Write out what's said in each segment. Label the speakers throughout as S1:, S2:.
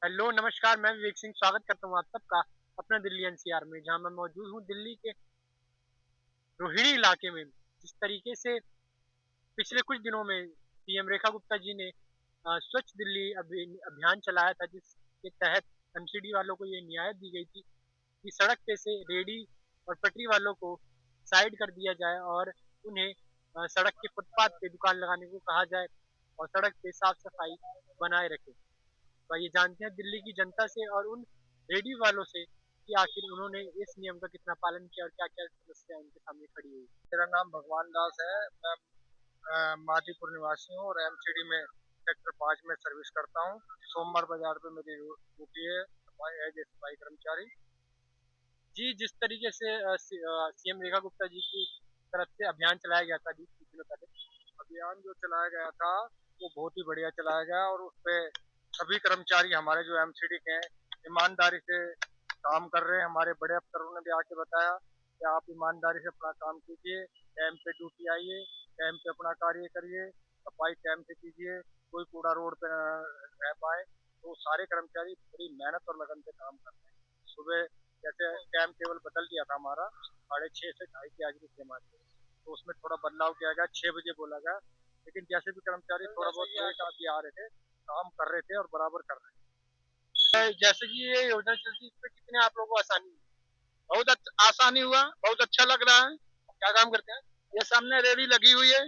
S1: Hello नमस्कार, मैं विवेक सिंह स्वागत करता हूँ आप सबका अपना दिल्ली एनसीआर में, जहाँ मैं मौजूद हूँ दिल्ली के रोहिणी इलाके में। जिस तरीके से पिछले कुछ दिनों में पीएम रेखा गुप्ता जी ने स्वच्छ दिल्ली अभियान चलाया था, जिसके तहत एमसीडी वालों को ये नियामत दी गई थी कि सड़क पे से रेडी और पटरी वालों को साइड कर दिया जाए और उन्हें सड़क के फुटपाथ पे दुकान लगाने को कहा जाए और सड़क पे साफ सफाई बनाए रखें। तो ये जानते हैं दिल्ली की जनता से और उन रेडी वालों से कि आखिर उन्होंने इस नियम का कितना पालन किया और क्या क्या समस्या उनके सामने खड़ी हुई।
S2: मेरा नाम भगवान दास है। मैं मादीपुर निवासी हूँ और एमसीडी में सेक्टर 5 में सर्विस करता हूँ। सोमवार बाजार पे मेरी ड्यूटी है सफाई एज ए सफाई कर्मचारी।
S1: जी, जिस तरीके से सीएम रेखा गुप्ता जी की तरफ से अभियान चलाया गया था बीस दिनों पहले।
S2: अभियान जो चलाया गया था वो बहुत ही बढ़िया चलाया गया और उसपे सभी कर्मचारी हमारे जो एमसीडी के हैं ईमानदारी से काम कर रहे हैं। हमारे बड़े अफसरों ने भी आके बताया कि आप ईमानदारी से अपना काम कीजिए, टाइम पे ड्यूटी आइए, टाइम पे अपना कार्य करिए, सफाई टाइम से कीजिए, कोई कूड़ा रोड पे न रह पाए। तो सारे कर्मचारी बड़ी मेहनत और लगन से काम कर रहे हैं। सुबह जैसे टाइम टेबल बदल दिया था हमारा, 6:30 से 2:30 की आज की थी हमारी, तो उसमें थोड़ा बदलाव किया गया, 6 बजे बोला गया। लेकिन जैसे भी कर्मचारी थोड़ा बहुत लेट आके आ रहे थे, काम कर रहे थे और बराबर कर रहे
S1: जैसे कि ये योजना चलती है, इसमें कितने आप लोगों को आसानी हुई?
S2: बहुत आसानी हुआ, बहुत अच्छा लग रहा है।
S1: क्या काम करते हैं?
S2: ये सामने रेडी लगी हुई है।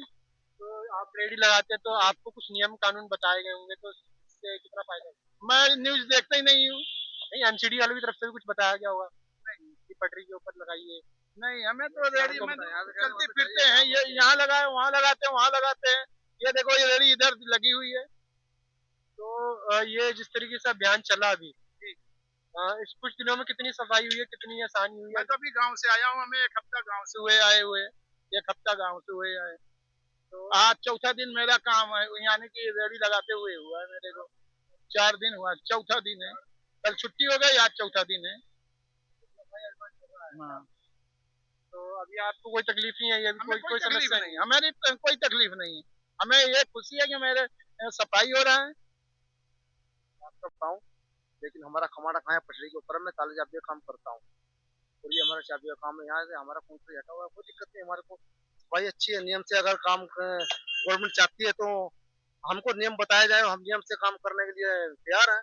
S1: तो आप रेडी लगाते हैं तो आपको कुछ नियम कानून बताए गए होंगे, तो इससे कितना फायदा है?
S2: मैं न्यूज देखता ही नहीं हूँ।
S1: नहीं, एमसीडी वालों की तरफ से भी कुछ बताया गया होगा कि पटरी के ऊपर लगाइए।
S2: नहीं, हमें तो रेडी में चलते
S1: तो
S2: फिरते हैं, ये यहाँ लगाए वहाँ लगाते हैं, वहाँ लगाते हैं। ये देखो ये रेडी इधर लगी हुई है।
S1: ये जिस तरीके से अभियान चला अभी, इस कुछ दिनों में कितनी सफाई हुई है, कितनी आसानी हुई
S2: मैं
S1: है?
S2: तो अभी गांव से आया हूँ, हमें एक हफ्ता गांव से हुए आए हुए। एक हफ्ता गांव से हुए आए।
S1: तो
S2: आज चौथा दिन मेरा काम है, यानी कि रेडी लगाते हुए हुआ है मेरे को। 4 दिन हुआ, चौथा दिन है। कल छुट्टी हो गई, आज चौथा दिन है। हाँ।
S1: तो अभी आपको कोई तकलीफ नहीं है, अभी
S2: हमें
S1: कोई कोई
S2: तकलीफ
S1: समस्या
S2: नहीं,
S1: नहीं?
S2: हमारी कोई तकलीफ नहीं है। हमें ये खुशी है कि मेरे सफाई हो रहा है। बात करता हूँ, लेकिन हमारा खमाड़ा कहाँ है? पटरी के ऊपर मैं ताले चाबी का काम करता हूँ और ये हमारा चाबी का काम है। यहाँ से हमारा कौन सा हटा हुआ है, कोई दिक्कत नहीं हमारे को। भाई अच्छी है, नियम से अगर काम गवर्नमेंट चाहती है तो हमको नियम बताया जाए, हम नियम से काम करने के लिए तैयार हैं।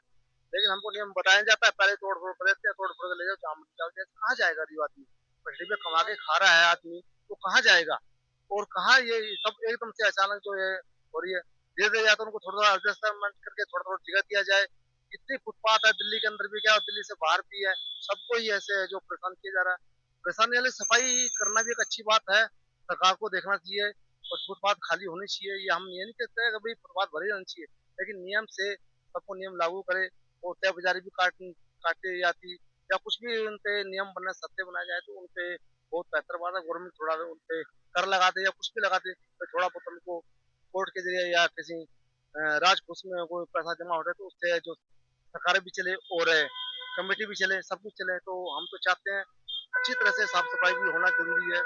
S2: लेकिन हमको नियम बताया जाता है, पहले तोड़ फोड़ कर देते हैं, तोड़ फोड़ कर ले जाओ, जाम डाल दिया, कहाँ जाएगा गरीब आदमी? पटरी पे कमा के खा रहा है आदमी, तो कहाँ जाएगा? और कहाँ ये सब एकदम से अचानक जो है हो रही है। धीरे धीरे या तो उनको थोड़ा थोड़ा एडजस्टमेंट करके थोड़ा थोड़ा जगह दिया जाए। जितनी फुटपाथ है दिल्ली के अंदर भी क्या और दिल्ली से बाहर भी है, सबको ही ऐसे है जो परेशान किया जा रहा है। परेशानी वाली सफाई करना भी एक अच्छी बात है, सरकार को देखना चाहिए और फुटपाथ खाली होनी चाहिए। ये हम ये नहीं कहते हैं कि भाई फुटपाथ भरे जानी चाहिए, लेकिन नियम से सबको नियम लागू करे और तय बाजारी भी काटे जाती या कुछ भी उन पे नियम बनना सत्य बनाया जाए तो उनपे बहुत बेहतर बात है। गवर्नमेंट थोड़ा उनपे कर लगा दे या कुछ भी लगा दे तो थोड़ा बहुत उनको कोर्ट के जरिए या किसी राजकोष में कोई पैसा जमा हो रहा है तो उससे जो सरकार भी चले और कमेटी भी चले, सब कुछ चले। तो हम तो चाहते हैं अच्छी तरह से साफ सफाई भी होना जरूरी है,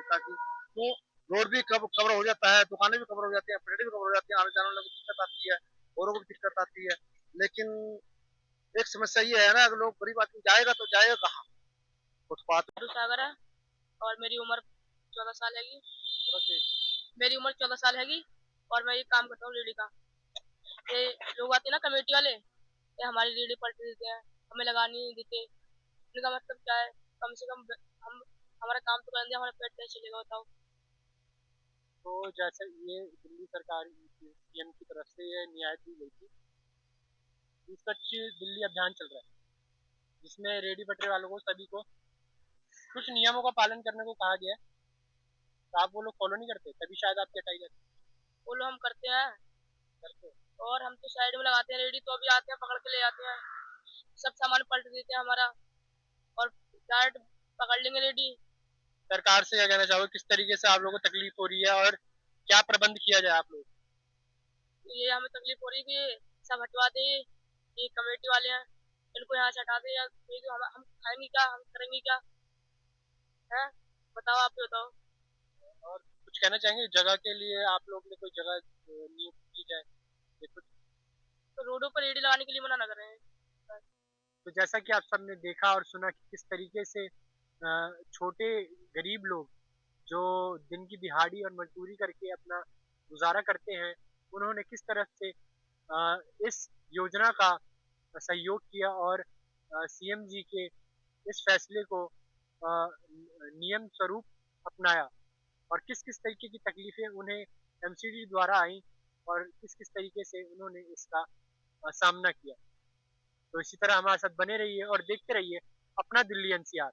S2: ताकि तो रोड भी कवर हो जाता है, दुकानें भी कवर हो जाती हैं, पटरी भी कवर हो जाती है, आने जाने में दिक्कत आती है, औरों को भी दिक्कत आती है। लेकिन एक समस्या ये है ना, अगर लोग गरीब आदमी जाएगा तो जाएगा कहाँ? फुटपाथ।
S3: सागर है और मेरी उम्र 14 साल हैगी। मेरी उम्र 14 साल हैगी और मैं ये काम करता हूँ रीढ़ी का। ये लोग आते हैं ना कमेटी वाले, ये हमारी रीढ़ी पलट देते हैं, हमें लगानी नहीं देते। इनका मतलब क्या है? कम से कम हम हमारा काम तो कर दें, हमारा पेट कैसे चलेगा बताओ?
S1: तो जैसे ये दिल्ली सरकार सीएम की तरफ से ये नियामत दी गई थी, स्वच्छ दिल्ली अभियान चल रहा है, जिसमें रेडी पटरी वालों को सभी को कुछ नियमों का पालन करने को कहा गया है। तो आप वो लोग फॉलो नहीं करते, तभी शायद आपकी हटाई जाती
S3: वो लोग हम करते हैं
S1: करते।
S3: और हम तो साइड में लगाते हैं रेडी, तो अभी आते हैं पकड़ के ले जाते हैं, सब सामान पलट देते हैं हमारा और डायरेक्ट पकड़ लेंगे रेडी।
S1: सरकार से क्या कहना चाहोगे, किस तरीके से आप लोगों को तकलीफ हो रही है और क्या प्रबंध किया जाए आप लोग?
S3: ये हमें तकलीफ हो रही है कि सब हटवा दे, ये कमेटी वाले हैं, इनको यहाँ से हटा दे या नहीं तो हम खाएंगे क्या, हम करेंगे क्या है? बताओ, आप ही बताओ।
S1: और कुछ कहना चाहेंगे जगह के लिए, आप लोग ने कोई जगह नियुक्त की जाए? ये कुछ
S3: तो रोडों पर रेडी लगाने के लिए मना ना करें।
S1: तो जैसा कि आप सबने देखा और सुना कि किस तरीके से छोटे गरीब लोग जो दिन की दिहाड़ी और मजदूरी करके अपना गुजारा करते हैं, उन्होंने किस तरह से इस योजना का सहयोग किया और सीएम जी के इस फैसले को नियम स्वरूप अपनाया और किस-किस तरीके की तकलीफें उन्हें एमसीडी द्वारा आई और किस-किस तरीके से उन्होंने इसका सामना किया। तो इसी तरह हमारे साथ बने रहिए और देखते रहिए अपना दिल्ली एनसीआर।